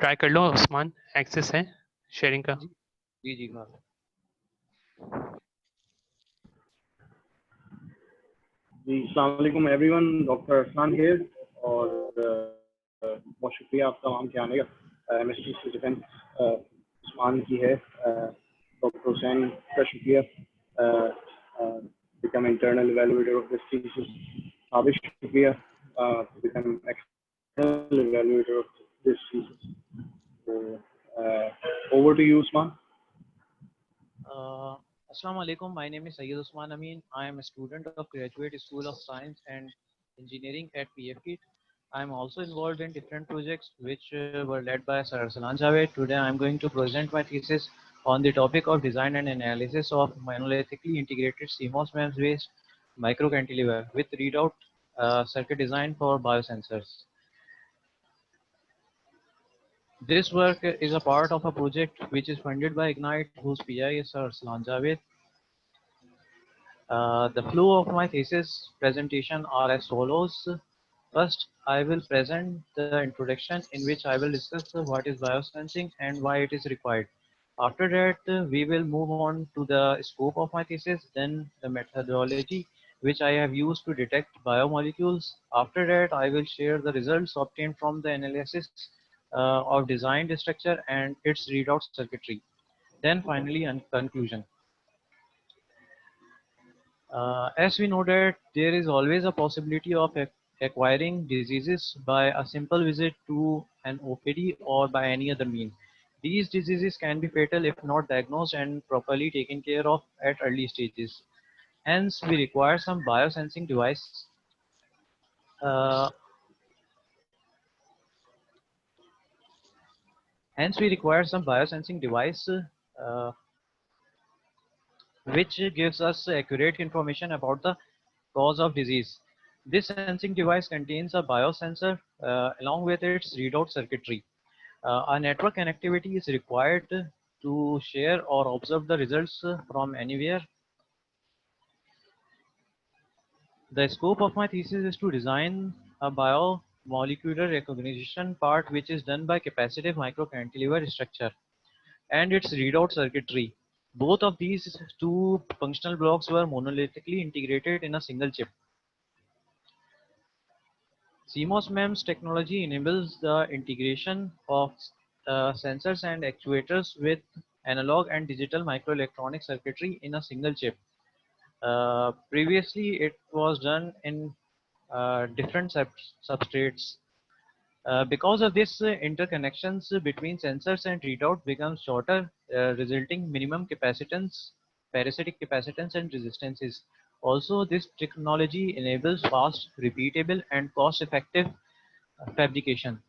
Try कर लो Usman, access है sharing का। जी जी जी हाँ। जी अस्सलाम वालेकुम एवरीवन, डॉक्टर अरसान हियर और बहुत शुक्रिया आप तमाम के आने का। एमएसटी से डिफेंस उस्मान की है, डॉक्टर हुसैन का शुक्रिया, become internal evaluator of this thesis, Abish शुक्रिया, become external evaluator of this thesis. Over to you Usman. Assalamu alaikum. My name is Sayyid Usman Amin. I am a student of Graduate School of Science and Engineering at PFKIT. I am also involved in different projects which were led by Sir Arsalan Javed. Today I am going to present my thesis on the topic of design and analysis of monolithically integrated CMOS MEMS based micro cantilever with readout circuit design for biosensors. This work is a part of a project which is funded by Ignite, whose PI is Sir Arsalan Javed. The flow of my thesis presentation are as follows. First, I will present the introduction in which I will discuss what is biosensing and why it is required. After that, we will move on to the scope of my thesis, then the methodology which I have used to detect biomolecules. After that, I will share the results obtained from the analysis of designed structure and its readout circuitry. Then finally, conclusion. As we know that there is always a possibility of acquiring diseases by a simple visit to an OPD or by any other mean. These diseases can be fatal if not diagnosed and properly taken care of at early stages. Hence, we require some biosensing device. Uh, Hence, we require some biosensing device which gives us accurate information about the cause of disease. This sensing device contains a biosensor along with its readout circuitry. A network connectivity is required to share or observe the results from anywhere. The scope of my thesis is to design a biomolecular recognition part which is done by capacitive microcantilever structure and its readout circuitry. Both of these two functional blocks were monolithically integrated in a single chip. CMOS MEMS technology enables the integration of sensors and actuators with analog and digital microelectronic circuitry in a single chip. Previously, it was done in different substrates. Because of this, interconnections between sensors and readout become shorter, resulting minimum capacitance, parasitic capacitance, and resistances. Also, this technology enables fast, repeatable, and cost-effective fabrication.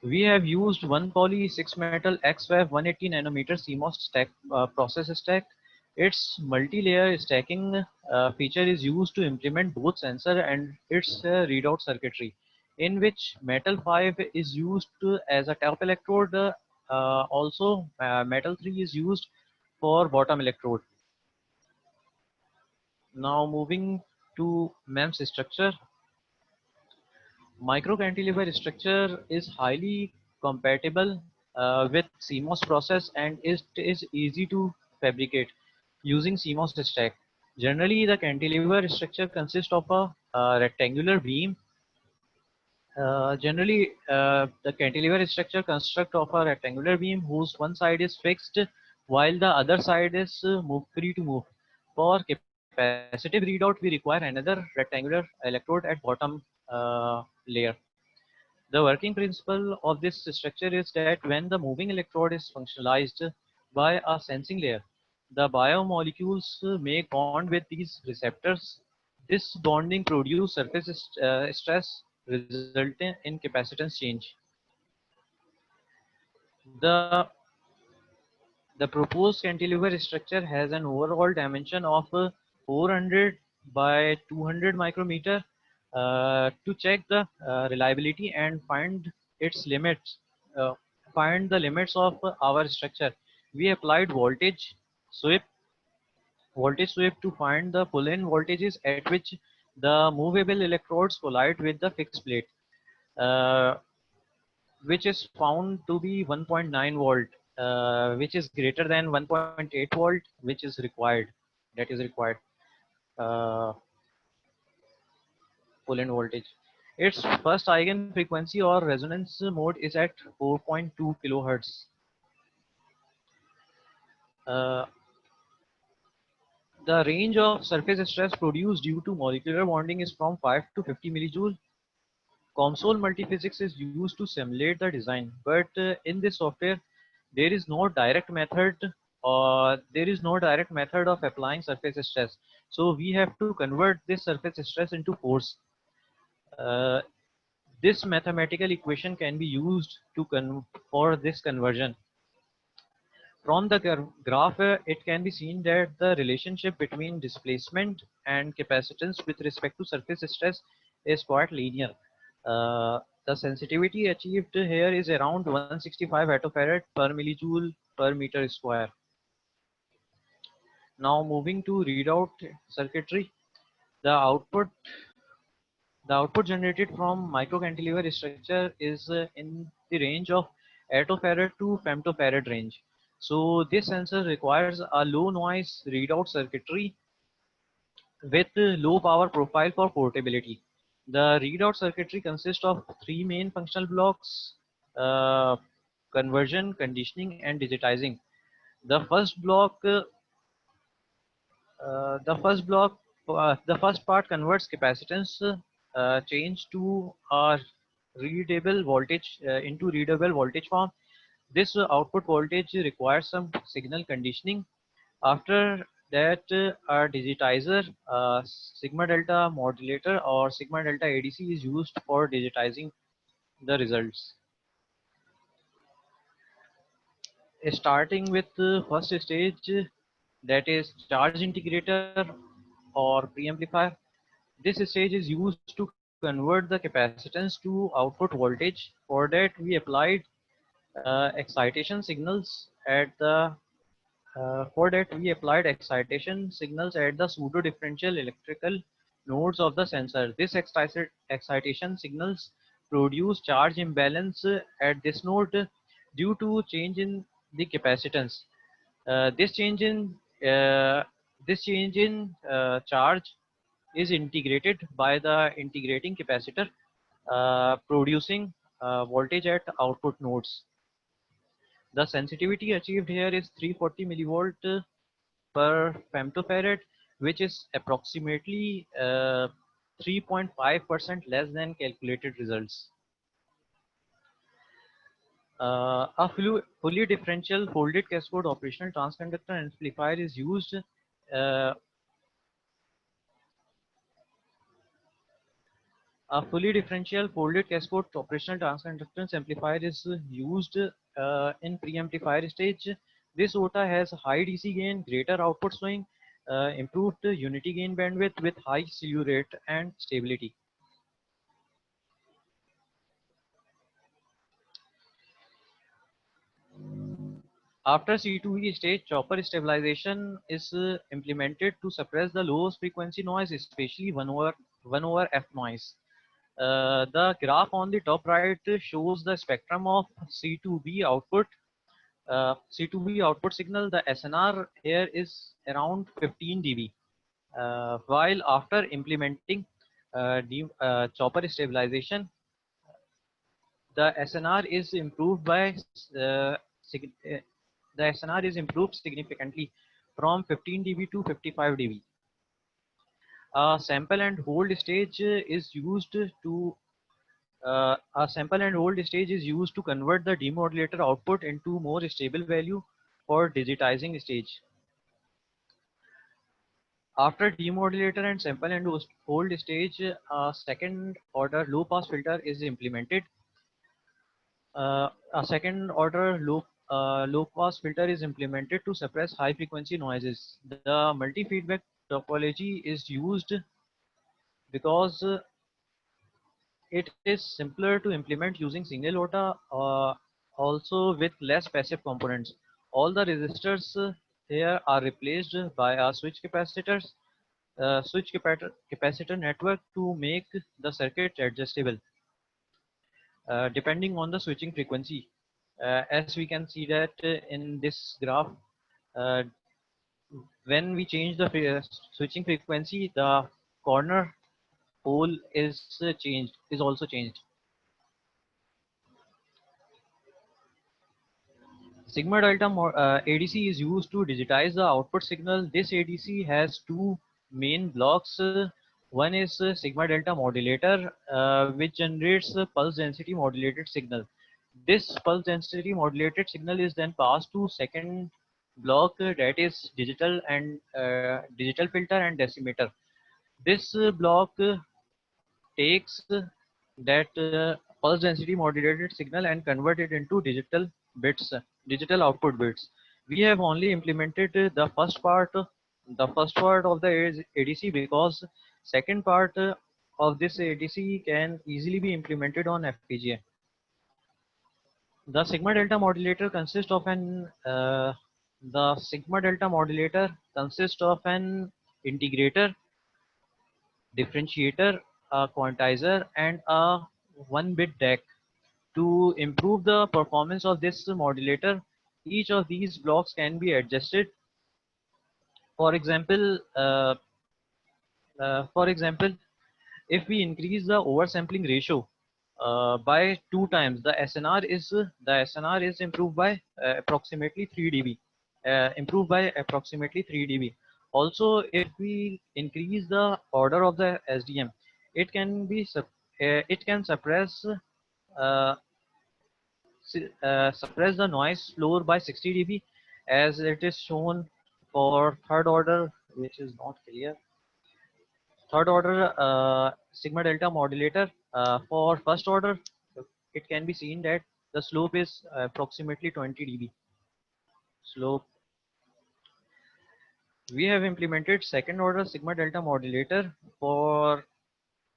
We have used 1 poly 6 metal XFAB 180 nanometer CMOS stack process stack. Its multi-layer stacking feature is used to implement both sensor and its readout circuitry, in which metal 5 is used as a top electrode. Also, metal 3 is used for bottom electrode. Now moving to MEMS structure. Microcantilever structure is highly compatible with CMOS process and it is easy to fabricate using CMOS stack. Generally, the cantilever structure consists of a rectangular beam. The cantilever structure consists of a rectangular beam whose one side is fixed while the other side is free to move. For capacitive readout, we require another rectangular electrode at bottom layer. The working principle of this structure is that when the moving electrode is functionalized by a sensing layer, the biomolecules make bond with these receptors. This bonding produces surface stress resulting in capacitance change. The, the proposed cantilever structure has an overall dimension of 400 by 200 micrometer. To check the reliability and find its limits, uh, find the limits of our structure, we applied sweep voltage sweep to find the pull-in voltages at which the movable electrodes collide with the fixed plate. Uh, which is found to be 1.9 volt, which is greater than 1.8 volt, which is required. That is required. Pull in voltage. Its first eigen frequency or resonance mode is at 4.2 kilohertz. Uh, the range of surface stress produced due to molecular bonding is from 5 to 50 millijoule. COMSOL multiphysics is used to simulate the design, but in this software, there is no direct method of applying surface stress. So we have to convert this surface stress into force. Uh, this mathematical equation can be used for this conversion. From the graph, it can be seen that the relationship between displacement and capacitance with respect to surface stress is quite linear. The sensitivity achieved here is around 165 attofarad per millijoule per meter square. Now moving to readout circuitry, the output generated from microcantilever structure is in the range of attofarad to femtofarad range. So this sensor requires a low noise readout circuitry with low power profile for portability. The readout circuitry consists of three main functional blocks: uh, conversion, conditioning, and digitizing. The first block, the first block, the first part converts capacitance change to a readable voltage into readable voltage form. This output voltage requires some signal conditioning. After that, a digitizer, sigma delta modulator or sigma delta ADC is used for digitizing the results. Starting with the first stage, that is charge integrator or preamplifier. This stage is used to convert the capacitance to output voltage. For that, we applied excitation signals at the pseudo differential electrical nodes of the sensor. This excitation signals produce charge imbalance at this node due to change in the capacitance. Uh, this change in uh, charge is integrated by the integrating capacitor, producing voltage at output nodes. The sensitivity achieved here is 340 millivolt per femtofarad, which is approximately 3.5% less than calculated results. A fully differential folded cascode operational transconductor amplifier is used. Uh, a fully differential folded cascode operational transconductance amplifier is used in preamplifier stage. This OTA has high DC gain, greater output swing, improved unity gain bandwidth with high slew rate and stability. After C2E stage, chopper stabilization is implemented to suppress the lowest frequency noise, especially 1 over F noise. The graph on the top right shows the spectrum of C2B output. C2B output signal, the SNR here is around 15 dB. While after implementing chopper stabilization, the SNR is improved by the SNR is improved significantly from 15 dB to 55 dB. A sample and hold stage is used to convert the demodulator output into more stable value for digitizing stage. After demodulator and sample and hold stage, a second order low pass filter is implemented. A second order low pass filter is implemented to suppress high frequency noises. The multi feedback topology is used because it is simpler to implement using single OTA, also with less passive components. All the resistors here are replaced by a capacitor network to make the circuit adjustable. depending on the switching frequency. As we can see that in this graph, uh, when we change the switching frequency, the corner hole is also changed. Sigma delta ADC is used to digitize the output signal. This ADC has two main blocks. One is sigma delta modulator, which generates a pulse density modulated signal. This pulse density modulated signal is then passed to second block, that is digital digital filter and decimeter. This block takes that pulse density modulated signal and convert it into digital bits, digital output bits. We have only implemented the first part of the ADC, because second part of this ADC can easily be implemented on FPGA. The sigma delta modulator consists of an integrator, differentiator, a quantizer, and a 1-bit DAC. To improve the performance of this modulator, each of these blocks can be adjusted. For example, if we increase the oversampling ratio by 2 times, the SNR is improved by approximately 3 dB. Also, if we increase the order of the SDM, it can suppress the noise floor by 60 dB, as it is shown for third order, which is not clear. Third order sigma delta modulator. For first order, it can be seen that the slope is approximately 20 dB slope. We have implemented second order sigma delta modulator for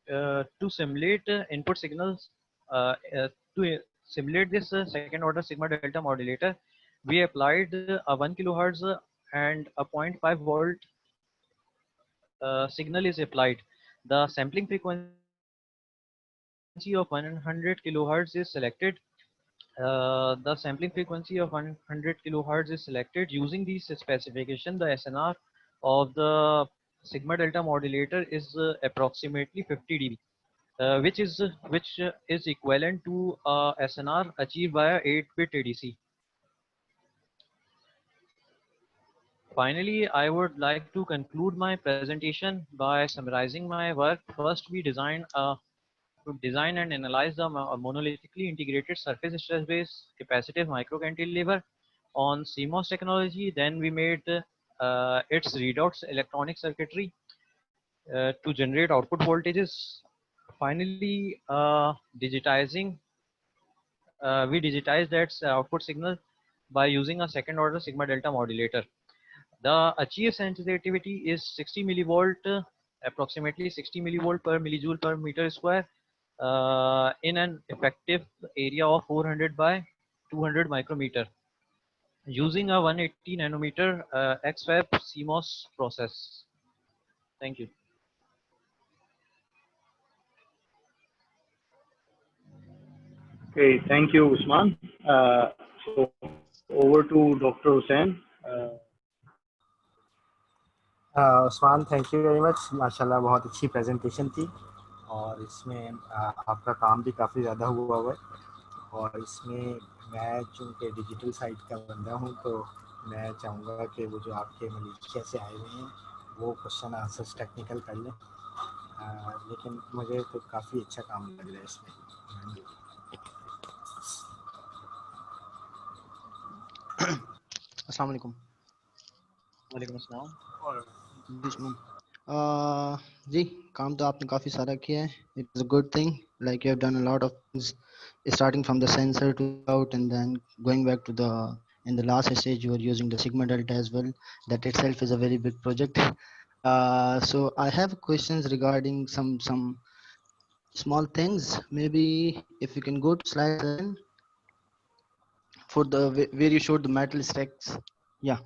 to simulate input signals. To simulate this second order sigma delta modulator, we applied a 1 kilohertz and a 0.5 volt signal is applied. The sampling frequency of 100 kilohertz is selected. Using these specification, the SNR of the sigma delta modulator is approximately 50 dB, which is equivalent to SNR achieved by a 8-bit ADC. Finally, I would like to conclude my presentation by summarizing my work. First, we design and analyze the monolithically integrated surface stress-based capacitive microcantilever on CMOS technology. Then we made its readouts electronic circuitry to generate output voltages. Finally, we digitized that output signal by using a second order sigma delta modulator. The achieved sensitivity is 60 millivolt, approximately 60 millivolt per millijoule per meter square, in an effective area of 400 by 200 micrometer, using a 180 nanometer XFAB CMOS process. Thank you. Okay, thank you, Usman. So over to Dr. Hussain. Usman thank you very much, माशाल्लाह बहुत अच्छी presentation थी और इसमें आपका काम भी काफ़ी ज़्यादा हुआ है और इसमें मैं चूँकि डिजिटल साइड का बंदा हूँ तो मैं चाहूँगा कि वो जो आपके मलेशिया से आए हुए हैं वो क्वेश्चन आंसर्स टेक्निकल कर लें, लेकिन मुझे तो काफ़ी अच्छा काम लग रहा है इसमें। अस्सलाम वालेकुम। वालेकुम अस्सलाम। जी काम तो आपने काफ़ी सारा किया है। It is a good thing, like you have done a lot of things starting from the sensor to out and then going back to the in the last stage you are using the sigma delta as well. That itself is a very big project. So I have questions regarding some small things. Maybe if you can go to slide 7 for the where you showed the metal stacks. Yeah.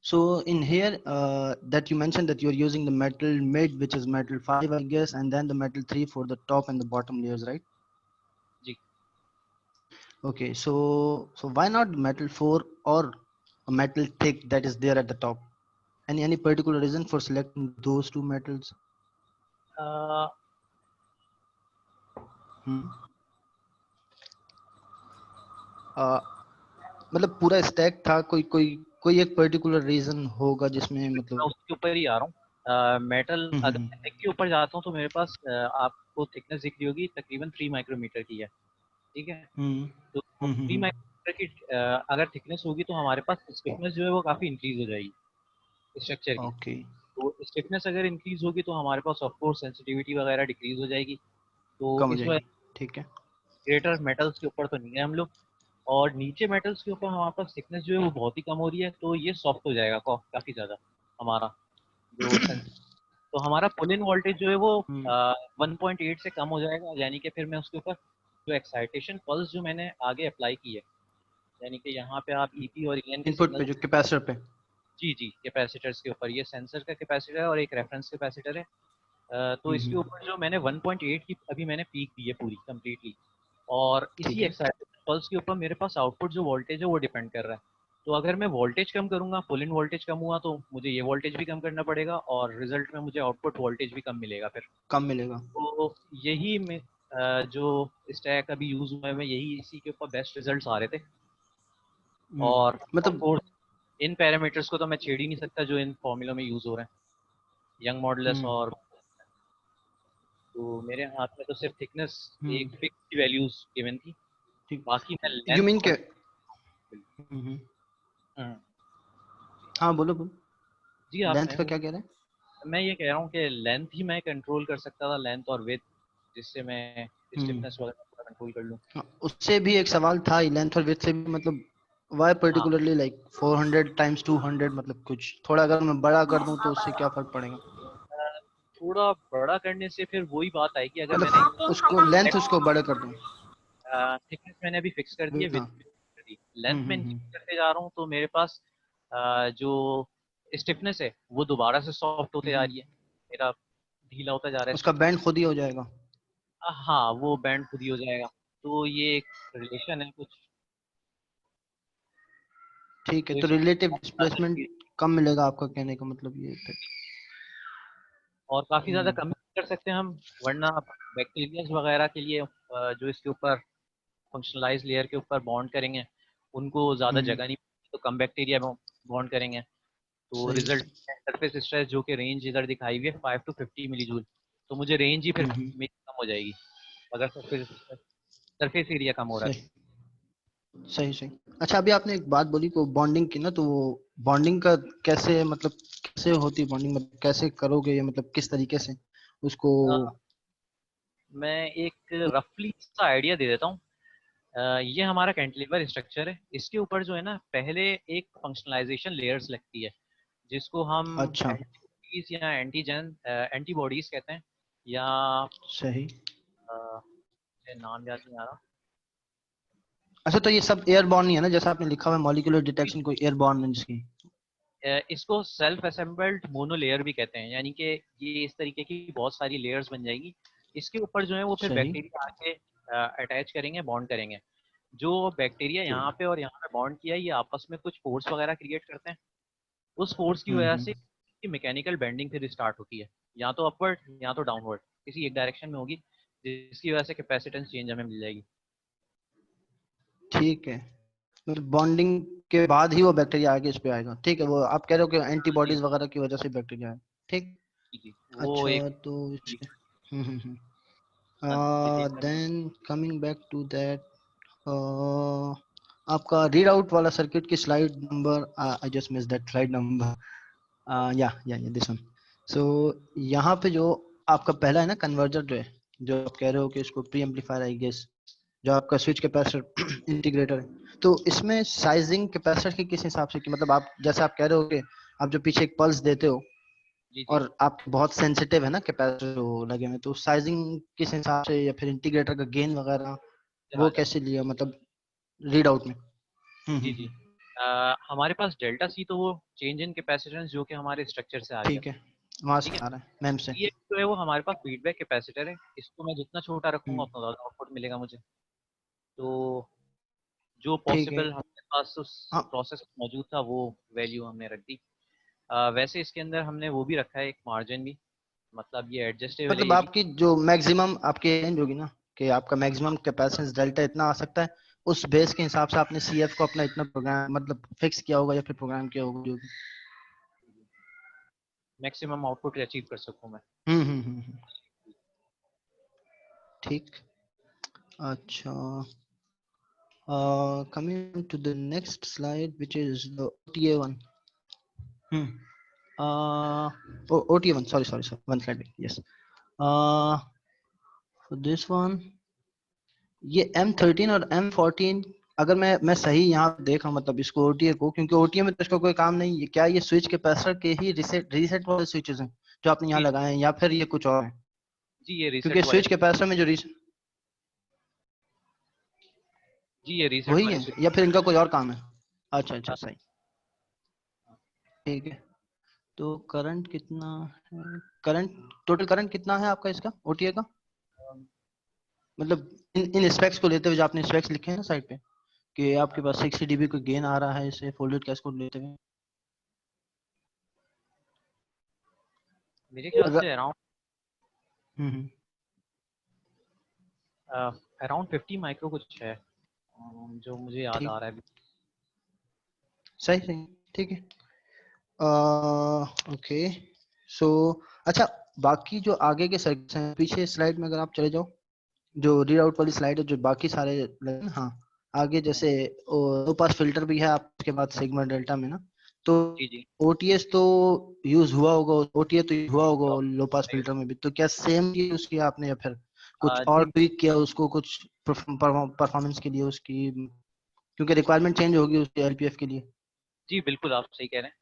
So in here that you mentioned that you're using the metal mid, which is metal 5 I guess, and then the metal 3 for the top and the bottom layers, right? जी. Okay, so why not metal 4 or a metal thick that is there at the top? Any particular reason for selecting those two metals? Hmm? Uh, मतलब पूरा stack था, कोई कोई कोई एक particular reason होगा जिसमें मैं मतलब उसके ऊपर ही आ रहा हूँ। मेटल हम्म अगर हम्म मैं thick के ऊपर जाता हूँ तो मेरे पास आपको थिकनेस दिख रही होगी तकरीबन 3 माइक्रोमीटर की है, ठीक है। हम्म तो हम्म 3 हम्म माइक्रोमीटर की अगर थिकनेस होगी तो हमारे पास स्टिफनेस जो है वो काफ़ी इंक्रीज हो जाएगी स्ट्रक्चर की। ओके, तो स्टिफनेस अगर इंक्रीज होगी तो हमारे पास ऑफ कोर्स सेंसिटिविटी वगैरह डिक्रीज हो जाएगी। तो कम हो इस वजह जाएगी, ठीक है। ग्रेटर मेटल्स के ऊपर तो नहीं है हम लोग, और नीचे मेटल्स के ऊपर हमारे पास थिकनेस जो है वो बहुत ही कम हो रही है, तो ये सॉफ्ट हो जाएगा काफ़ी ज़्यादा हमारा जो सेंस। तो हमारा पुल इन वोल्टेज जो है वो हम्म 1.8 से कम हो जाएगा, यानी कि फिर मैं उसके ऊपर जो एक्साइटेशन पल्स जो मैंने आगे अप्लाई की है, यानी कि यहाँ पे आप ईपी और ईएन के इनपुट सिग्नल, पे जो कैपेसिटर पे। जी जी कैपेसिटर्स के ऊपर, ये सेंसर का कैपेसिटर है और एक रेफरेंस कैपेसिटर है। तो इसके हम्म, ऊपर जो मैंने 1.8 की अभी मैंने पीक दी है पूरी कंप्लीटली, और ठीक इसी है। एक्साइटेशन पल्स के ऊपर मेरे पास आउटपुट जो वोल्टेज है वो डिपेंड कर रहा है। तो अगर मैं वोल्टेज कम करूंगा, पुल इन वोल्टेज कम हुआ, तो मुझे ये वोल्टेज भी कम करना पड़ेगा और रिजल्ट में मुझे आउटपुट वोल्टेज भी कम मिलेगा फिर। कम मिलेगा। तो यही में जो स्टैक अभी यूज हुआ है, मैं यही इसी के ऊपर बेस्ट रिजल्ट्स आ रहे थे। और ऑफ मतलब कोर्स इन पैरामीटर्स को तो मैं छेड़ ही नहीं सकता जो इन फॉर्मूलों में यूज हो रहे हैं, यंग मॉडुलस हम्म और, तो मेरे हाथ में तो सिर्फ थिकनेस हम्म एक फिक्स की वैल्यूज गिवन थी, ठीक। बाकी मैं यू लेंथ मीन के हम्म, हाँ बोलो बोलो, जी आप लेंथ कहें का क्या कह रहे हैं? मैं ये कह रहा हूँ कि लेंथ ही मैं कंट्रोल कर सकता था, लेंथ और विड्थ, जिससे मैं हम्म स्टिफनेस वगैरह पूरा कंट्रोल कर लूँ। हाँ, उससे भी एक सवाल था लेंथ और विड्थ से भी, मतलब वाई हाँ, पर्टिकुलरली लाइक 400 टाइम्स 200, मतलब कुछ थोड़ा अगर मैं बड़ा कर दूं तो उससे क्या फर्क पड़ेगा? थोड़ा बड़ा करने से फिर वही बात आएगी, अगर मैंने मतलब उसको लेंथ उसको बड़ा कर दूं। थिकनेस मैंने अभी फिक्स कर दी है, विड्थ विथ हाँ। कर दी, लेंथ में हम्म। इंक्रीज करते जा रहा हूँ, तो मेरे पास जो स्टिफनेस है वो दोबारा से सॉफ्ट होते जा हम्म। रही है, मेरा ढीला होता जा रहा है उसका स्ट्रक्चर। बैंड खुद ही हो जाएगा। हाँ, वो बैंड खुद ही हो जाएगा। तो ये एक रिलेशन है कुछ, ठीक है, तो तो इस रिलेटिव डिस्प्लेसमेंट कम मिलेगा, आपका कहने का मतलब ये है। और काफ़ी ज़्यादा हम्म कम कर सकते हैं हम, वरना बैक्टीरियाज वगैरह के लिए जो इसके ऊपर फंक्शनलाइज लेयर के ऊपर बॉन्ड करेंगे, उनको ज़्यादा हम्म, जगह नहीं मिलेगी, तो कम बैक्टीरिया बॉन्ड करेंगे, तो सही रिजल्ट सही। सरफेस स्ट्रेस जो कि रेंज इधर दिखाई हुई है 5 to 50 मिली जूल, तो मुझे रेंज ही फिर हम्म, मेरी कम हो जाएगी अगर सरफेस एरिया कम हो रहा है सही सही सही। अच्छा, अभी आपने एक बात बोली को बॉन्डिंग की ना, तो वो बॉन्डिंग का कैसे, मतलब कैसे होती बॉन्डिंग, मतलब कैसे करोगे, ये मतलब किस तरीके से उसको? तो मैं एक रफली सा आइडिया दे देता हूँ। ये हमारा कैंटिलीवर स्ट्रक्चर है, इसके ऊपर जो है ना पहले एक फंक्शनलाइजेशन लेयर्स लगती है, जिसको हम अच्छा, एंटीबॉडीज या एंटीबॉडीज कहते हैं, या सही। मुझे नाम याद नहीं आ रहा। अच्छा, तो ये सब एयरबॉर्न ही है ना, जैसा आपने लिखा हुआ है मॉलिक्यूलर डिटेक्शन कोई एयरबॉर्न है जिसकी? इसको सेल्फ असेंबल्ड मोनो लेयर भी कहते हैं, यानी कि ये इस तरीके की बहुत सारी लेयर्स बन जाएगी, इसके ऊपर जो है वो फिर सही। बैक्टीरिया आके अटैच करेंगे, बॉन्ड करेंगे। जो बैक्टीरिया यहाँ पे और यहाँ पे बॉन्ड किया है, ये आपस में कुछ फोर्स वगैरह क्रिएट करते हैं, उस फोर्स की वजह से मैकेनिकल बेंडिंग फिर स्टार्ट होती है, या तो अपवर्ड या तो डाउनवर्ड, किसी एक डायरेक्शन में होगी, जिसकी वजह से कैपेसिटेंस चेंज हमें मिल जाएगी। ठीक है, मतलब बॉन्डिंग के बाद ही वो बैक्टीरिया आगे इस पे आएगा, ठीक है। वो आप कह रहे हो कि जी एंटीबॉडीज वगैरह की वजह से बैक्टीरिया है, ठीक। जी जी, वो अच्छा, एक तो इसके जी then coming back to that, आपका रीड आउट वाला सर्किट की slide number, I just miss that slide number, या दिस वन। सो यहाँ पे जो आपका पहला है ना कन्वर्टर, जो है जो आप कह रहे हो कि इसको प्री एम्पलीफायर आई गेस, जो आपका स्विच कैपेसिटर इंटीग्रेटर है, तो इसमें साइजिंग कैपेसिटर की किस हिसाब से, कि मतलब आप जैसे आप कह रहे हो कि आप जो पीछे एक पल्स देते हो जी जी। और आप बहुत सेंसिटिव है ना कैपेसिटर वो लगे हुए, तो साइजिंग किस हिसाब से, या फिर इंटीग्रेटर का गेन वगैरह वो हाँ जी कैसे लिया, मतलब रीड आउट में? जी जी। हमारे पास डेल्टा सी तो वो चेंज इन कैपेसिटेंस जो कि हमारे स्ट्रक्चर से आ रही है, ठीक है, वहां ठीक से है। आ रहा है मैम से। ये जो है वो हमारे पास फीडबैक कैपेसिटर है, इसको मैं जितना छोटा रखूंगा हम्म उतना ज़्यादा आउटपुट मिलेगा मुझे। तो जो ठीक है। पॉसिबल हमारे पास उस हाँ। प्रोसेस मौजूद था वो वैल्यू हमने रख दी। वैसे इसके अंदर हमने वो भी रखा है एक मार्जिन भी, मतलब ये एडजस्टेबल मतलब है आपकी जो मैक्सिमम आपकी रेंज होगी ना, कि आपका मैक्सिमम कैपेसिटेंस डेल्टा इतना आ सकता है, उस बेस के हिसाब से आपने सीएफ को अपना इतना प्रोग्राम मतलब फिक्स किया होगा या फिर प्रोग्राम किया होगा जो भी। मैक्सिमम आउटपुट अचीव कर सकूं मैं। हम्म। ठीक। अच्छा, coming to the next slide, which is the OTA one. OTA one, sorry, one slide back, yes. For this one, ये M13 और M14, अगर मैं सही यहाँ पे देख रहा हूँ मतलब इसको OTA को, क्योंकि OTA में तो इसका कोई काम नहीं है, क्या ये स्विच कैपेसिटर के ही रीसेट वाले स्विचेस हैं जो आपने यहाँ जी लगाए हैं, या फिर ये कुछ और है? जी ये क्योंकि रीसेट वाले स्विच कैपेसिटर में जो जी ये रीसेट वही वाले है स्विच। या फिर इनका कोई और काम है? अच्छा, सही, ठीक है। तो करंट कितना है? टोटल करंट कितना है आपका इसका OTA का? मतलब इन स्पेक्स को लेते हुए, जो आपने स्पेक्स लिखे हैं ना साइड पे, कि आपके पास 60 dB का गेन आ रहा है इसे फोल्डेड कैस्केड लेते हुए, मेरे ख्याल अगर से अराउंड हम्म, अराउंड 50 माइक्रो कुछ है, जो मुझे याद आ ठीक, रहा है अभी। सही, ठीक है। ओके, सो अच्छा, बाकी जो आगे के सर्किट्स हैं, पीछे स्लाइड में अगर आप चले जाओ, जो रीड आउट वाली स्लाइड है, जो बाकी सारे लगे ना, हाँ, आगे जैसे लो पास फिल्टर भी है आपके बाद सिग्मा डेल्टा में ना, तो जी जी ओटीएस तो यूज हुआ होगा, ओटीए तो यूज हुआ होगा लो पास फिल्टर में भी, तो क्या सेम यूज किया आपने या फिर कुछ और जी ट्विक किया उसको, कुछ परफॉर्मेंस के लिए उसकी, क्योंकि रिक्वायरमेंट चेंज होगी उसके एलपीएफ के लिए? जी बिल्कुल आप सही कह रहे हैं।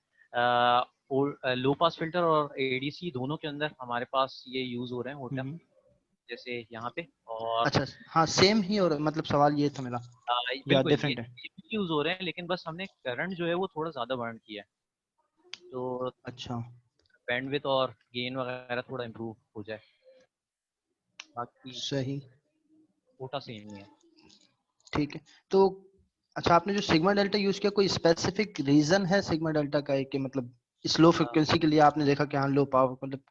और लो पास फिल्टर और एडीसी दोनों के अंदर हमारे पास ये यूज हो रहे हैं होटम, हम्म, जैसे यहाँ पे। और अच्छा, हाँ सेम ही, और मतलब सवाल ये था मेरा, या बिल्कुल ये डिफरेंट है? यूज हो रहे हैं, लेकिन बस हमने करंट जो है वो थोड़ा ज्यादा बर्न किया है, तो अच्छा, बैंडविड्थ और गेन वगैरह थोड़ा इम्प्रूव हो जाए, बाकी सही, कोटा सेम ही है। ठीक है। तो अच्छा, आपने जो सिग्मा डेल्टा यूज किया, कोई स्पेसिफिक रीजन है सिग्मा डेल्टा का, कि मतलब इस लो फ्रिक्वेंसी के लिए आपने देखा कि हाँ लो पावर, मतलब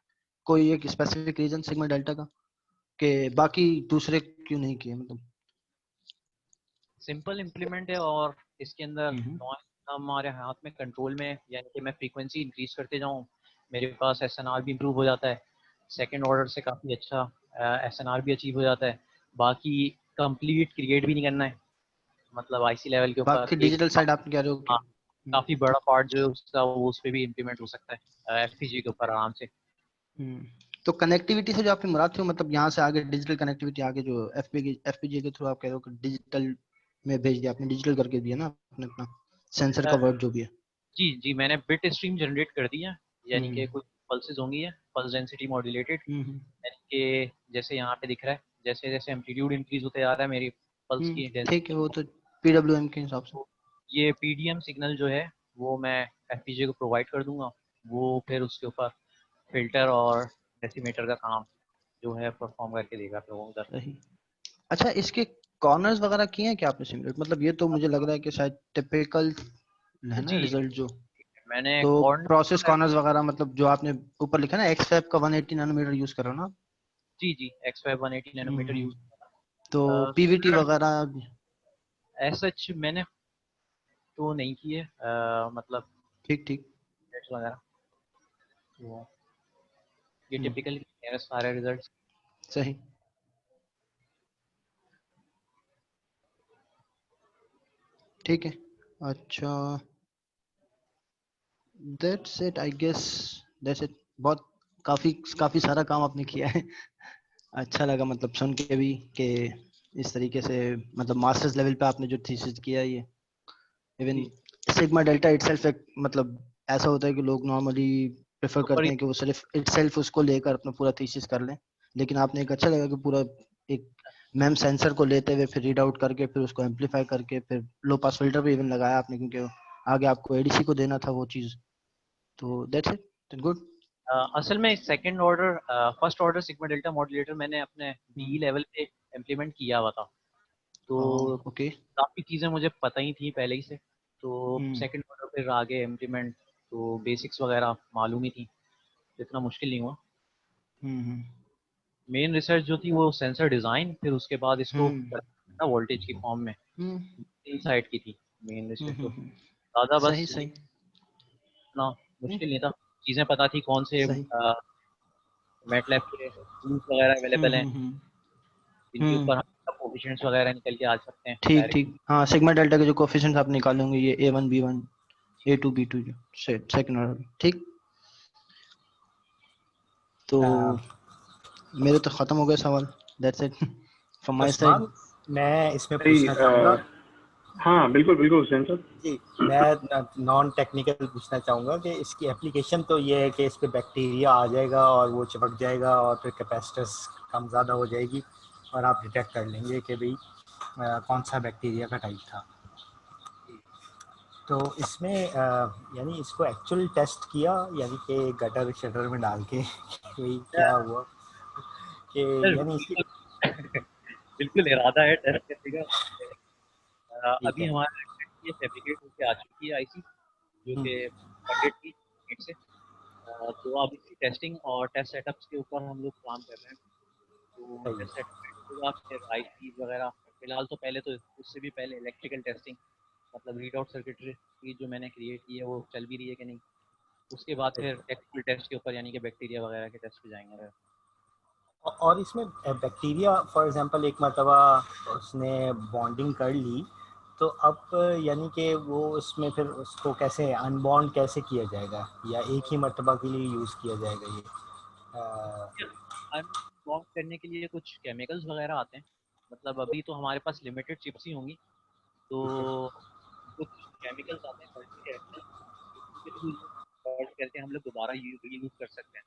कोई एक स्पेसिफिक रीजन सिग्मा डेल्टा का, कि बाकी दूसरे क्यों नहीं किए मतलब? सिंपल इम्प्लीमेंट है, और इसके अंदर हम्म नॉइस हमारे हाथ में कंट्रोल में है, यानी कि मैं फ्रीक्वेंसी इंक्रीज करते जाऊँ मेरे पास एसएनआर भी इम्प्रूव हो जाता है, सेकंड ऑर्डर से काफ़ी अच्छा एसएनआर भी अचीव हो जाता है। बाकी कंप्लीट क्रिएट भी नहीं करना है, मतलब आईसी लेवल के ऊपर बाकी एक डिजिटल साइड आप कह रहे हो कि हाँ, काफ़ी बड़ा पार्ट जो है उसका वो उस पर भी इम्प्लीमेंट हो सकता है एफपीजी के ऊपर आराम से। हम्म, तो कनेक्टिविटी से जो आपकी मुराद थी, मतलब यहाँ से आगे डिजिटल कनेक्टिविटी, आगे जो एफपीजी के थ्रू आप कह रहे हो कि डिजिटल में भेज दिया आपने, डिजिटल करके दिया ना आपने अपना सेंसर अ, का वर्ड जो भी है? जी जी मैंने बिट स्ट्रीम जनरेट कर दी है, यानी कि हम्म कुछ पल्सेस होंगी है, पल्स डेंसिटी मॉड्यूलेटेड, हम्म यानी कि जैसे यहाँ पे दिख रहा है, जैसे जैसे एम्पलीट्यूड इंक्रीज होते जा रहा है मेरी पल्स की ठीक है, डेंसिटी, वो तो पीडब्ल्यूएम के हिसाब से। तो ये पीडीएम सिग्नल जो है वो मैं एफपीजे को प्रोवाइड कर दूंगा, वो फिर उसके ऊपर फिल्टर और डेसीमीटर का काम जो है परफॉर्म करके देगा फिर वो उधर। सही। अच्छा, इसके कॉर्नर्स वगैरह किए हैं क्या आपने सिमुलेट? मतलब ये तो मुझे लग रहा है कि शायद टिपिकल है ना जी रिजल्ट जो, मैंने तो कॉर्नर, प्रोसेस कॉर्नर्स वगैरह, मतलब जो आपने ऊपर लिखा है ना एक्सफैब का 180 नैनोमीटर यूज कर रहे हो ना? जी जी एक्स5 180 नैनोमीटर हम्म, यूज तो पीवीटी वगैरह एज सच मैंने तो नहीं किए, मतलब ठीक ठीक, नेट्स वगैरह, तो ये हम्म, टिपिकल मेरे सारे रिजल्ट्स। सही, ठीक है। अच्छा, that's it I guess, that's it. बहुत काफी काफी सारा काम आपने किया है। अच्छा लगा मतलब सुन के भी कि इस तरीके से मतलब मास्टर्स लेवल पे आपने जो थीसिस किया है, ये इवन जी सिग्मा डेल्टा इटसेल्फ एक मतलब ऐसा होता है कि लोग नॉर्मली प्रेफर ऊपर करते ही हैं कि वो सिर्फ इटसेल्फ उसको लेकर अपना पूरा थीसिस कर लें, लेकिन आपने एक अच्छा लगा कि पूरा एक मैम सेंसर को लेते हुए फिर रीड आउट करके फिर उसको एम्पलीफाई करके फिर लो पास फिल्टर भी इवन लगाया आपने, क्योंकि आगे आपको एडीसी को देना था वो चीज, तो दैट्स इट, गुड। असल में second order first order sigma delta modulator मैंने अपने बी लेवल पे इम्प्लीमेंट किया हुआ था, तो ओके काफ़ी चीज़ें मुझे पता ही थी पहले ही से, तो हम्म। सेकंड ऑर्डर फिर आगे इम्प्लीमेंट, तो बेसिक्स वगैरह मालूम ही थी, इतना मुश्किल नहीं हुआ। हम्म मेन रिसर्च जो थी वो सेंसर डिज़ाइन, फिर उसके बाद इसको हम्म वोल्टेज की फॉर्म में हम्म इन साइड की थी मेन रिसर्च, तो हम्म। ज़्यादा बस सही सही इतना हम्म, मुश्किल नहीं था, चीज़ें पता थी कौन से सही मैटलैब के टूल्स वगैरह अवेलेबल हैं जिनके हम्म। ऊपर हम कोफिशिएंट्स वगैरह निकल के आ सकते हैं ठीक डायरेक्ट। ठीक, हाँ सिग्मा डेल्टा के जो कोफिशिएंट्स आप निकालोगे, ये A1 B1 A2 B2 जो सेकंड ऑर्डर, ठीक। तो मेरे तो खत्म हो गए सवाल, that's it from my side. Usman, मैं इसमें भाई पूछना चाहूँगा। हाँ बिल्कुल बिल्कुल हुसैन सर। जी, मैं नॉन टेक्निकल पूछना चाहूँगा कि इसकी एप्लीकेशन तो ये है कि इस पे बैक्टीरिया आ जाएगा और वो चिपक जाएगा और फिर कैपेसिटर्स कम ज़्यादा हो जाएगी और आप डिटेक्ट कर लेंगे कि भाई कौन सा बैक्टीरिया का टाइप था। तो इसमें यानी इसको एक्चुअल टेस्ट किया, यानी कि गटर शटर में डाल के कि क्या हुआ कि सर यानी इसकी बिल्कुल इरादा है टेस्ट करने का। ठीक अभी है। हमारा ये फैब्रिकेट होकर आ चुकी है आईसी, जो हम्म, कि फंडेड थी नीट से। तो अब इसकी टेस्टिंग और टेस्ट सेटअप्स के ऊपर हम लोग काम कर रहे हैं। तो सही है। टेस्ट सेटअप होगा, फिर आईसी वगैरह, फिलहाल तो पहले तो उससे भी पहले इलेक्ट्रिकल टेस्टिंग, मतलब रीड आउट सर्किटरी की जो मैंने क्रिएट की है वो चल भी रही है कि नहीं, उसके बाद सही फिर है। एक्चुअल टेस्ट के ऊपर यानी कि बैक्टीरिया वगैरह के टेस्ट पे जाएंगे। और इसमें बैक्टीरिया फॉर एग्जांपल एक मर्तबा उसने बॉन्डिंग कर ली, तो अब यानी कि वो उसमें फिर उसको कैसे अनबॉन्ड कैसे किया जाएगा, या एक ही मर्तबा के लिए यूज़ किया जाएगा ये? अ, अनबॉन्ड करने के लिए कुछ केमिकल्स वगैरह आते हैं, मतलब अभी तो हमारे पास लिमिटेड चिप्स ही होंगी, तो ठीक है। कुछ केमिकल्स आते हैं मल्टी रिएक्टर, बर्न करके हम लोग दोबारा रीयूज कर सकते हैं।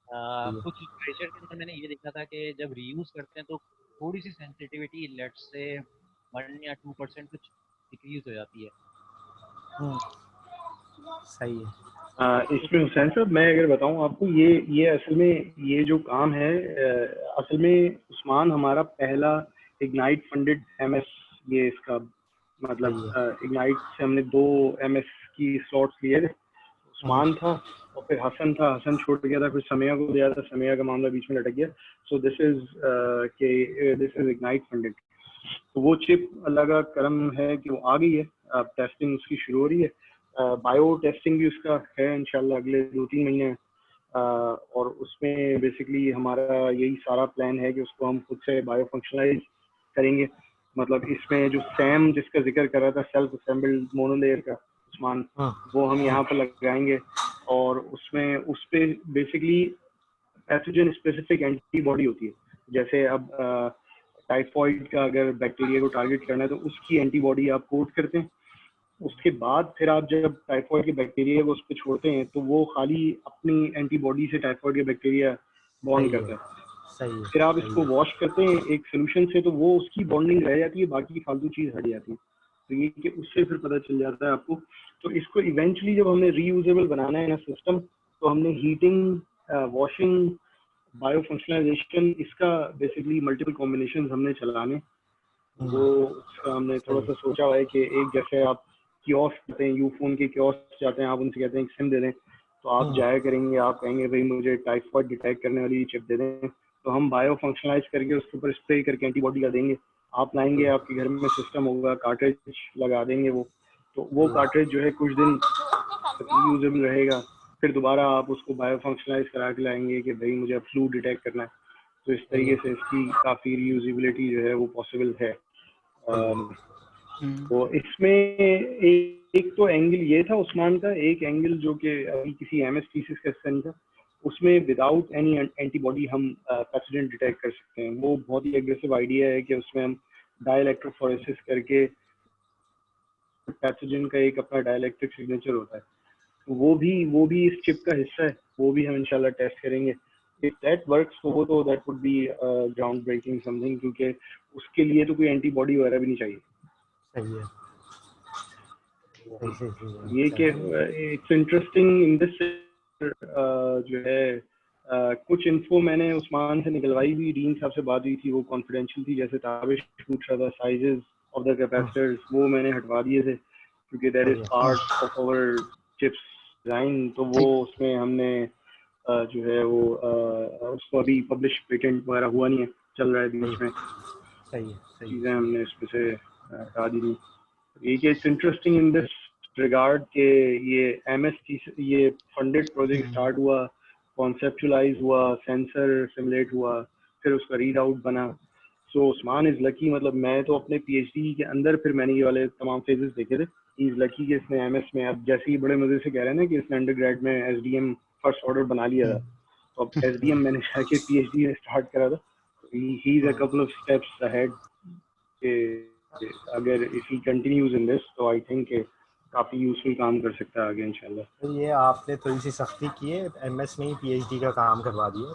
सही है। कुछ लिटरेचर के अंदर मैंने ये देखा था कि जब रीयूज करते हैं तो थोड़ी सी सेंसिटिविटी लेट्स से 1 या 2% कुछ डिक्रीज हो जाती है। हम्म, सही है। इसमें हुसैन साहब मैं अगर बताऊं आपको, ये असल में ये जो काम है, असल में उस्मान हमारा पहला इग्नाइट फंडेड एमएस, ये इसका सही मतलब है। इग्नाइट से हमने 2 एमएस की स्लॉट्स लिए थे। हम्म, उस्मान था और फिर हसन था, हसन छूट गया था, फिर समिया को दिया था, समिया का मामला बीच में लटक गया। So this is ignite funded. तो वो चिप अल्लाह का करम है कि वो आ गई है, अब टेस्टिंग उसकी शुरू हो रही है। बायो टेस्टिंग भी उसका है इंशाल्लाह अगले 2-3 महीने में। और उसमें बेसिकली हमारा यही सारा प्लान है कि उसको हम खुद से बायो फंक्शनलाइज करेंगे। मतलब इसमें जो सैम जिसका जिक्र कर रहा था, सेल्फ असेंबल्ड मोनोलेयर का उस्मान, वो हम यहाँ पर लगाएंगे और उसमें उस पर बेसिकली पैथोजन स्पेसिफिक एंटीबॉडी होती है। जैसे अब टाइफॉइड का अगर बैक्टीरिया को टारगेट करना है तो उसकी एंटीबॉडी आप कोट करते हैं। उसके बाद फिर आप जब टाइफॉइड के बैक्टीरिया को उस पर छोड़ते हैं तो वो खाली अपनी एंटीबॉडी से टाइफॉइड के बैक्टीरिया बॉन्ड सही है। करता है। सही है। फिर आप सही इसको है। वॉश करते हैं एक सोल्यूशन से तो वो उसकी बॉन्डिंग रह जाती है, बाकी फालतू चीज हट जाती है। तो ये कि उससे फिर पता चल जाता है आपको। तो इसको इवेंचुअली जब हमने रीयूजेबल बनाना है ना सिस्टम, तो हमने हीटिंग, वॉशिंग, बायो फंक्शनलाइजेशन, इसका बेसिकली मल्टीपल कॉम्बिनेशन हमने चलाने। वो उसका हमने थोड़ा सही सा है। सोचा हुआ है कि एक जैसे आप कियोस्क जाते हैं, यूफोन के कियोस्क जाते हैं, आप उनसे कहते हैं एक सिम दे दें, तो आप हम्म, जाया करेंगे, आप कहेंगे भाई मुझे टाइफॉइड डिटेक्ट करने वाली चिप दे दें, तो हम बायो फंक्शनलाइज करके उसके ऊपर स्प्रे करके एंटीबॉडी का देंगे। आप लाएंगे, आपके घर में सिस्टम होगा, कार्ट्रिज लगा देंगे वो, तो वो कार्ट्रिज जो है कुछ दिन यूजेबल रहेगा। फिर दोबारा आप उसको बायो फंक्शनलाइज करा के लाएंगे कि भाई मुझे फ्लू डिटेक्ट करना है। तो इस सही तरीके है। से इसकी काफ़ी रीयूजेबिलिटी जो है वो पॉसिबल है। सही है। तो इसमें एक तो एंगल ये था उस्मान का, एक एंगल जो कि अभी किसी एमएस थीसिस का हिस्सा नहीं था, उसमें विदाउट एनी एंटीबॉडी हम पैथोजन डिटेक्ट कर सकते हैं। वो बहुत ही एग्रेसिव आइडिया है कि उसमें हम डाइलेक्ट्रोफोरेसिस करके पैथोजन का एक अपना डाइलेक्ट्रिक सिग्नेचर होता है, तो वो भी इस चिप का हिस्सा है। वो भी हम इंशाल्लाह टेस्ट करेंगे। इफ दैट वर्क्स तो that would be groundbreaking something, क्योंकि उसके लिए तो कोई एंटीबॉडी वगैरह भी नहीं चाहिए। सही है। सही है। ये कि इट्स इंटरेस्टिंग इन दिस जो है कुछ इन्फो मैंने उस्मान से निकलवाई भी, डीन साहब से बात हुई थी, वो कॉन्फिडेंशियल थी, जैसे ताबिश पूछ रहा था साइजेस ऑफ द कैपेसिटर्स, वो मैंने हटवा दिए थे क्योंकि that is part of our chips design, तो वो उसमें हमने जो है वो उसको अभी पब्लिश पेटेंट वगैरह हुआ नहीं है, चल रहा है बीच में, सही है, सही चीज़ें हमने इसमें से हटा दी थी। ये it's interesting in this regard के ये ये फंडेड प्रोजेक्ट स्टार्ट हुआ, कॉन्सेप्चुलाइज हुआ, सेंसर सिमुलेट हुआ, फिर उसका रीड आउट बना। सो उस्मान इज लकी, मतलब मैं तो अपने पीएचडी के अंदर फिर मैंने ये वाले तमाम फेजेस देखे थे। ही इज लकी कि इसने एमएस में, अब जैसे ही बड़े मजे से कह रहे हैं ना कि इसने अंडरग्रेड में एसडीएम फर्स्ट ऑर्डर बना लिया था, तो अब एसडीएम मैंने जाके पीएचडी में स्टार्ट करा था। He is a couple of steps ahead के अगर if he continues in this तो आई थिंक काफी यूजफुल काम कर सकता है आगे इंशाल्लाह। तो ये आपने थोड़ी सी सख्ती की है, एमएस में ही पीएचडी का काम करवा दिया।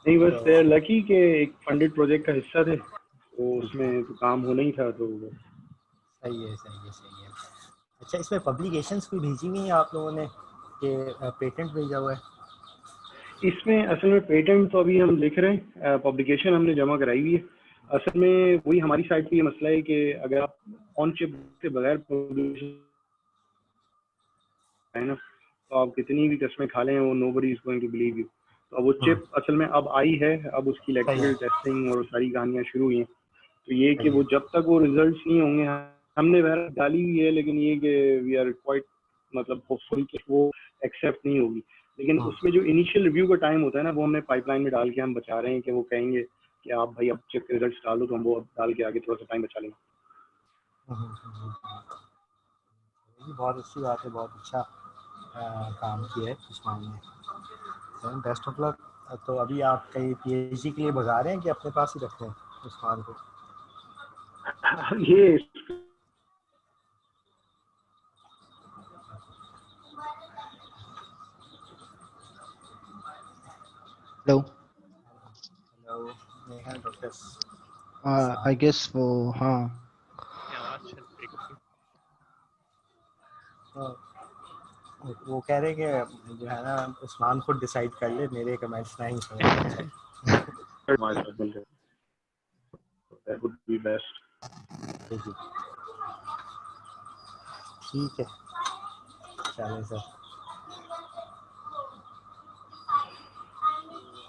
नहीं बस देयर लकी के एक फंडेड प्रोजेक्ट का हिस्सा थे, तो उसमें तो काम होना ही था, तो सही है, सही है, सही है। अच्छा, इसमें पब्लिकेशंस भी भेजी हुई हैं आप लोगों ने कि पेटेंट भेजा हुआ है? इसमें असल में पेटेंट तो अभी हम लिख रहे हैं, पब्लिकेशन हमने जमा कराई हुई है। असल में वही हमारी साइड पे ये मसला है कि अगर आप ऑन चिप के बगैर पब्लिकेशन है ना, तो आप कितनी भी कस्में खा लें वो nobody is going to believe you. तो अब वो चिप असल में अब आई है, अब उसकी इलेक्ट्रिकल टेस्टिंग और सारी कहानियाँ शुरू हुई हैं, तो ये कि वो जब तक वो रिजल्ट्स नहीं होंगे, हमने वह डाली हुई है, लेकिन ये कि वी आर क्वाइट मतलब होपफुल कि वो एक्सेप्ट नहीं होगी, लेकिन उसमें जो इनिशियल रिव्यू का टाइम होता है ना, वो हमने पाइपलाइन में डाल के हम बचा रहे हैं कि वो कहेंगे कि आप भाई अब चिप के रिजल्ट्स डाल दो, तो हम वो अब डाल के आगे थोड़ा सा टाइम बचा लेंगे। बहुत अच्छी बात है, बहुत अच्छा काम किया है उस्मान ने, बेस्ट ऑफ लक। तो अभी आप कहीं पीएचडी के लिए भगा रहे हैं कि अपने पास ही रखते हैं उस्मान को? ये हेलो, डॉक्टर आई गेस वो, हाँ वो कह रहे हैं कि जो है ना उस्मान खुद डिसाइड कर ले, मेरे कमेंट्स नहीं सुने। that would be best. ठीक है, चलें सर।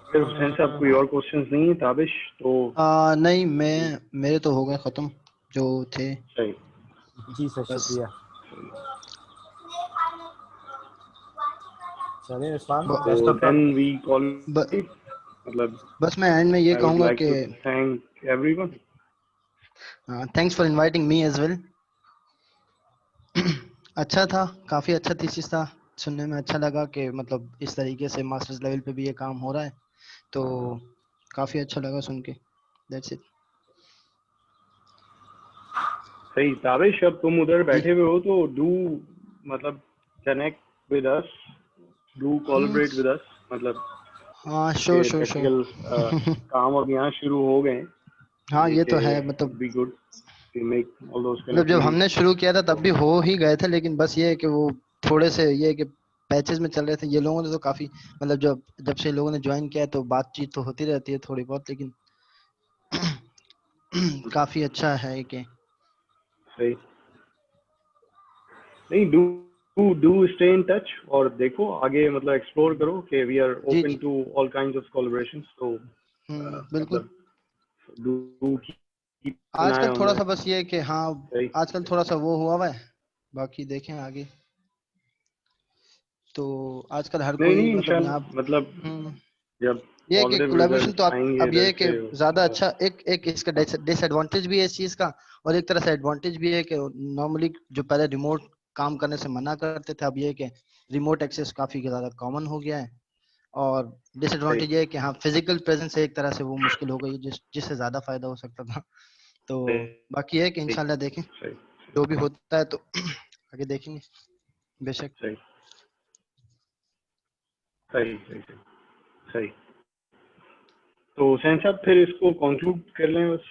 फिर हुसैन साहब कोई और क्वेश्चंस नहीं है? ताबिश तो नहीं, मेरे तो हो गए ख़त्म जो थे। सही, जी सर, शुक्रिया। चलिए Usman, best of then luck. we call मतलब बस मैं एंड में ये I would कहूँगा like कि to thank everyone. Thanks for inviting me as well. अच्छा था, काफ़ी अच्छा थीसिस था, सुनने में अच्छा लगा कि मतलब इस तरीके से मास्टर्स लेवल पे भी ये काम हो रहा है, तो काफ़ी अच्छा लगा सुन के। That's it. सही ताबिश, अब तुम उधर बैठे हुए हो तो डू मतलब connect with us, do collaborate with us, मतलब हाँ श्योर श्योर प्रैक्टिकल श्योर। काम अब यहाँ शुरू हो गए हैं। हाँ ये तो है, मतलब be good to make all those जब हमने शुरू किया था तब भी हो ही गए थे, लेकिन बस ये है कि वो थोड़े से ये है कि पैचेस में चल रहे थे। ये लोगों ने तो काफी मतलब जब से लोगों ने ज्वाइन किया तो बातचीत तो होती रहती है थोड़ी बहुत, लेकिन काफी अच्छा है कि सही। नहीं, डू स्टे इन टच और देखो आगे, मतलब एक्सप्लोर करो कि we are open to all kinds of collaborations, तो बिल्कुल। डू कीप एन आई आजकल ऑन थोड़ा सा दैट। बस ये है कि हाँ, आजकल थोड़ा सा वो हुआ है, बाकी देखें आगे। तो आजकल हर कोई नहीं मतलब इंशाल्लाह, यहाँ मतलब जब ये है कि पॉजिटिव कोलैबोरेशन तो रिजल्ट्स आएंगे अब ये इधर है कि से ज्यादा अच्छा, एक इसका डिसएडवांटेज भी है इस चीज का, और एक तरह से एडवांटेज भी है कि नॉर्मली जो पहले रिमोट काम करने से मना करते थे, अब ये है कि रिमोट एक्सेस काफी ज्यादा कॉमन हो गया है। और डिसएडवांटेज ये है कि हाँ, फिजिकल प्रेजेंस एक तरह से वो मुश्किल हो गई जिससे ज्यादा फायदा हो सकता था। तो बाकी है कि इंशाल्लाह देखें जो भी होता है तो आगे देखेंगे बेशक। सही सही सही सही सही। तो हुसैन साहब फिर इसको कंक्लूड कर लें बस।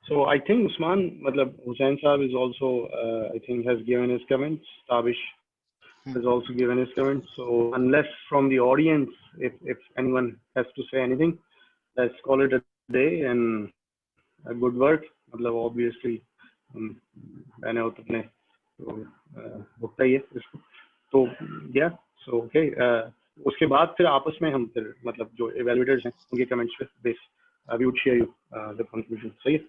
So I think Usman, matlab Hussain Saab is also, I think, has given his comments. Tabish has also given his comments. So unless from the audience, if anyone has to say anything, let's call it a day and a good work. Matlab obviously, मैंने उतने तो होता ही है इसको. तो yeah, so okay. उसके बाद फिर आपस में हम फिर मतलब जो evaluators हैं उनके comments पे base we would share you the conclusion. सही है?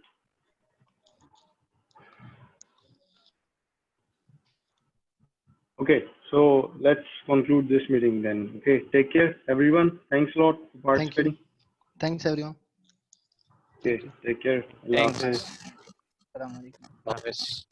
Okay, so let's conclude this meeting then. Okay, take care, everyone. Thanks a lot for Thank you. participating. Thanks everyone. Okay, take care. Allah Thanks. Hafiz. Assalamu alaikum. Hafiz.